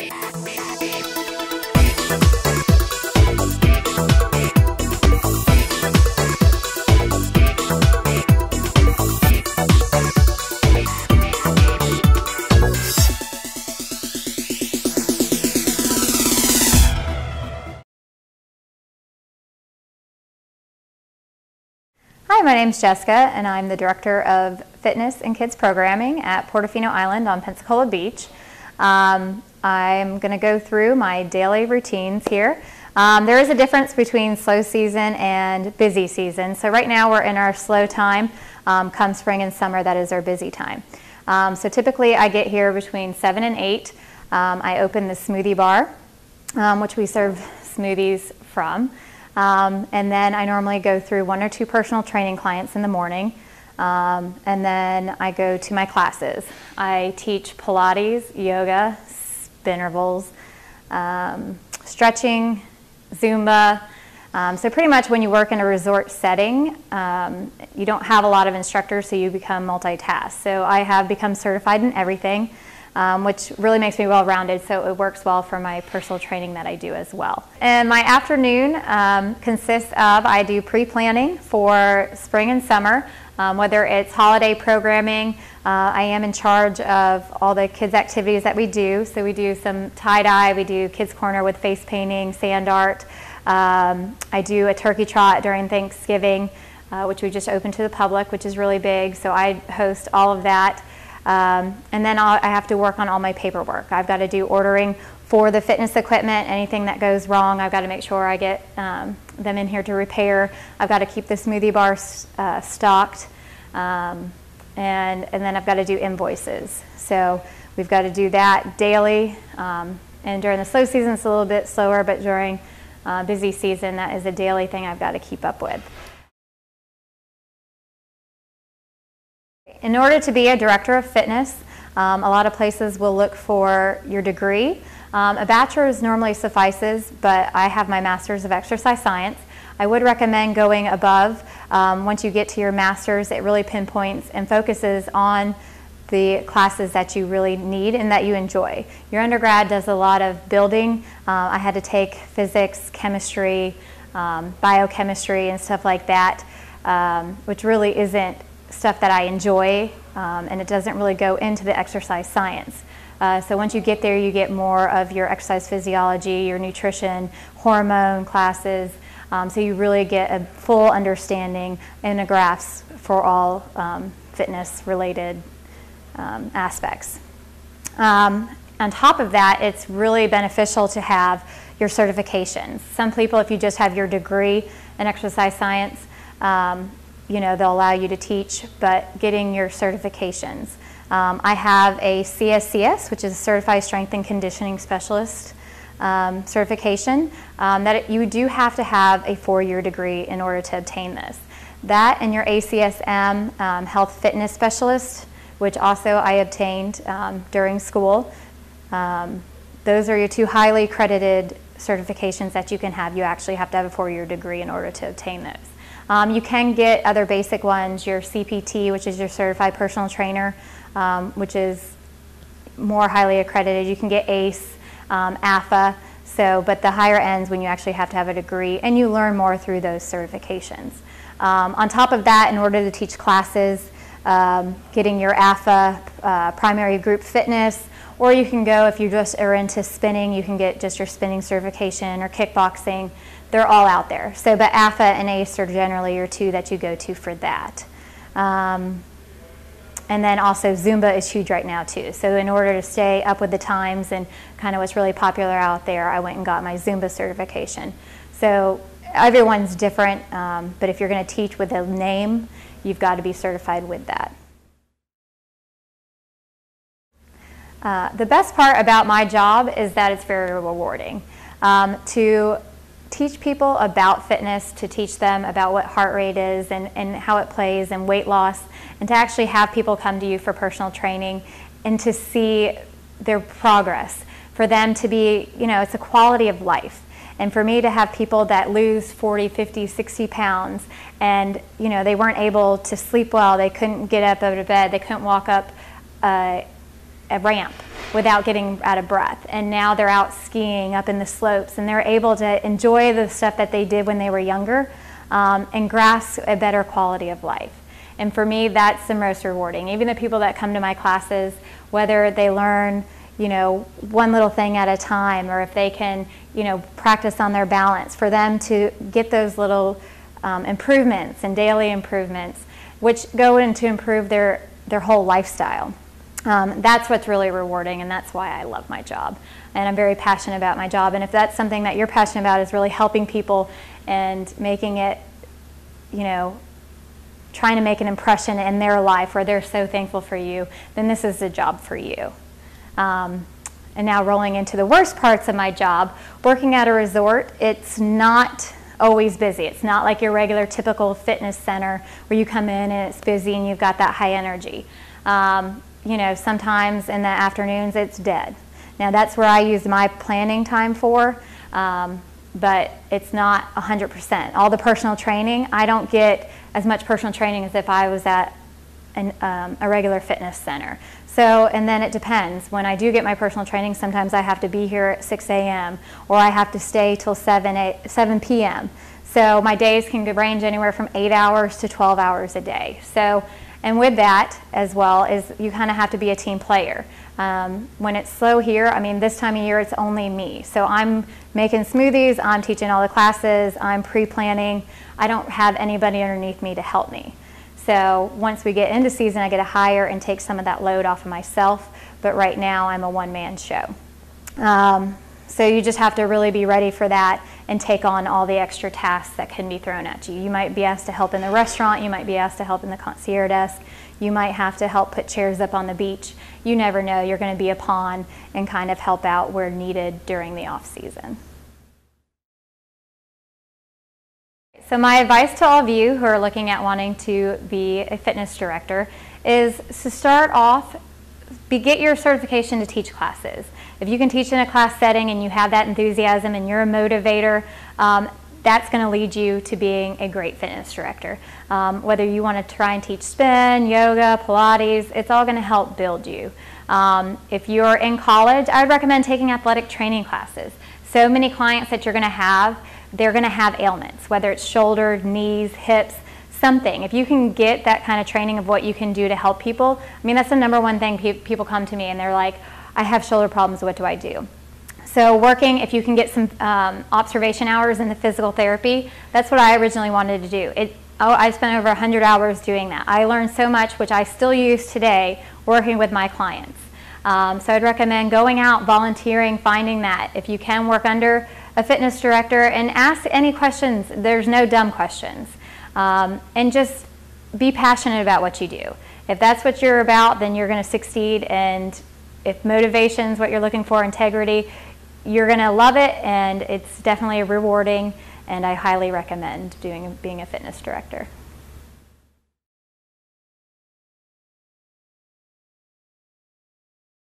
Hi, my name's Jessica, and I'm the Director of Fitness and Kids Programming at Portofino Island on Pensacola Beach. I'm going to go through my daily routines here. There is a difference between slow season and busy season. So right now we're in our slow time. Come spring and summer, that is our busy time. So typically I get here between 7 and 8. I open the smoothie bar, which we serve smoothies from. And then I normally go through 1 or 2 personal training clients in the morning, and then I go to my classes. I teach Pilates, yoga, spin intervals, stretching, Zumba. So pretty much when you work in a resort setting, you don't have a lot of instructors, so you become multitask. So I have become certified in everything, which really makes me well-rounded, so it works well for my personal training that I do as well. And my afternoon consists of, I do pre-planning for spring and summer, whether it's holiday programming. I am in charge of all the kids' activities that we do. So we do some tie-dye, we do Kids Corner with face painting, sand art. I do a turkey trot during Thanksgiving, which we just opened to the public, which is really big, so I host all of that. And then I have to work on all my paperwork. I've got to do ordering for the fitness equipment. Anything that goes wrong, I've got to make sure I get them in here to repair. I've got to keep the smoothie bar stocked, and then I've got to do invoices. So we've got to do that daily. And during the slow season, it's a little bit slower, but during busy season, that is a daily thing I've got to keep up with. In order to be a director of fitness, a lot of places will look for your degree. A bachelor's normally suffices, but I have my master's of exercise science. I would recommend going above. Once you get to your master's, it really pinpoints and focuses on the classes that you really need and that you enjoy. Your undergrad does a lot of building. I had to take physics, chemistry, biochemistry, and stuff like that, which really isn't stuff that I enjoy, and it doesn't really go into the exercise science. So once you get there, you get more of your exercise physiology, your nutrition, hormone classes, so you really get a full understanding and a grasp for all fitness-related aspects. On top of that, it's really beneficial to have your certifications. Some people, if you just have your degree in exercise science, you know, they'll allow you to teach, but getting your certifications. I have a CSCS, which is a Certified Strength and Conditioning Specialist certification, that you do have to have a 4-year degree in order to obtain this. That and your ACSM Health Fitness Specialist, which also I obtained during school. Those are your 2 highly accredited certifications that you can have. You actually have to have a 4-year degree in order to obtain those. You can get other basic ones, your CPT, which is your Certified Personal Trainer, which is more highly accredited. You can get ACE, AFA, but the higher ends when you actually have to have a degree, and you learn more through those certifications. On top of that, in order to teach classes, getting your AFA, primary group fitness, or you can go, if you just are into spinning, you can get just your spinning certification or kickboxing. They're all out there. So, but AFA and ACE are generally your 2 that you go to for that. And then also Zumba is huge right now too. So in order to stay up with the times and kind of what's really popular out there, I went and got my Zumba certification. So everyone's different, but if you're going to teach with a name, you've got to be certified with that. The best part about my job is that it's very rewarding. To teach people about fitness, to teach them about what heart rate is and how it plays and weight loss, and to actually have people come to you for personal training and to see their progress. For them to be, you know, it's a quality of life. And for me to have people that lose 40, 50, 60 pounds and, you know, they weren't able to sleep well, they couldn't get up out of bed, they couldn't walk up a ramp without getting out of breath. And now they're out skiing up in the slopes, and they're able to enjoy the stuff that they did when they were younger, and grasp a better quality of life. And for me, that's the most rewarding. Even the people that come to my classes, whether they learn, you know, one little thing at a time, or if they can, you know, practice on their balance, for them to get those little improvements and daily improvements, which go in to improve their whole lifestyle. That's what's really rewarding, and that's why I love my job. And I'm very passionate about my job. And if that's something that you're passionate about, is really helping people and making it, you know, trying to make an impression in their life where they're so thankful for you, then this is the job for you. And now rolling into the worst parts of my job, working at a resort, it's not always busy. It's not like your regular typical fitness center where you come in and it's busy and you've got that high energy. You know, sometimes in the afternoons it's dead. Now that's where I use my planning time for, but it's not 100%. All the personal training, I don't get as much personal training as if I was at a regular fitness center. So, and then it depends. When I do get my personal training, sometimes I have to be here at 6 a.m. or I have to stay till 7 p.m. So my days can range anywhere from 8 hours to 12 hours a day. So, and with that as well is you kind of have to be a team player. When it's slow here, I mean, this time of year it's only me. So I'm making smoothies, I'm teaching all the classes, I'm pre-planning. I don't have anybody underneath me to help me. So once we get into season, I get to hire and take some of that load off of myself. But right now I'm a one-man show. So you just have to really be ready for that and take on all the extra tasks that can be thrown at you. You might be asked to help in the restaurant, you might be asked to help in the concierge desk, you might have to help put chairs up on the beach. You never know, you're going to be a pawn and kind of help out where needed during the off season. So my advice to all of you who are looking at wanting to be a fitness director is to start off, get your certification to teach classes. If you can teach in a class setting and you have that enthusiasm and you're a motivator, that's going to lead you to being a great fitness director. Whether you want to try and teach spin, yoga, Pilates, it's all going to help build you. If you're in college, I would recommend taking athletic training classes. So many clients that you're going to have, they're going to have ailments, whether it's shoulder, knees, hips, something. If you can get that kind of training of what you can do to help people, I mean, that's the number one thing. People come to me and they're like, I have shoulder problems, what do I do? So working, if you can get some observation hours in the physical therapy, that's what I originally wanted to do. I spent over 100 hours doing that. I learned so much, which I still use today, working with my clients. So I'd recommend going out, volunteering, finding that. If you can work under a fitness director and ask any questions, there's no dumb questions. And just be passionate about what you do. If that's what you're about, then you're going to succeed. And if motivation is what you're looking for, integrity, you're going to love it, and it's definitely rewarding, and I highly recommend being a fitness director.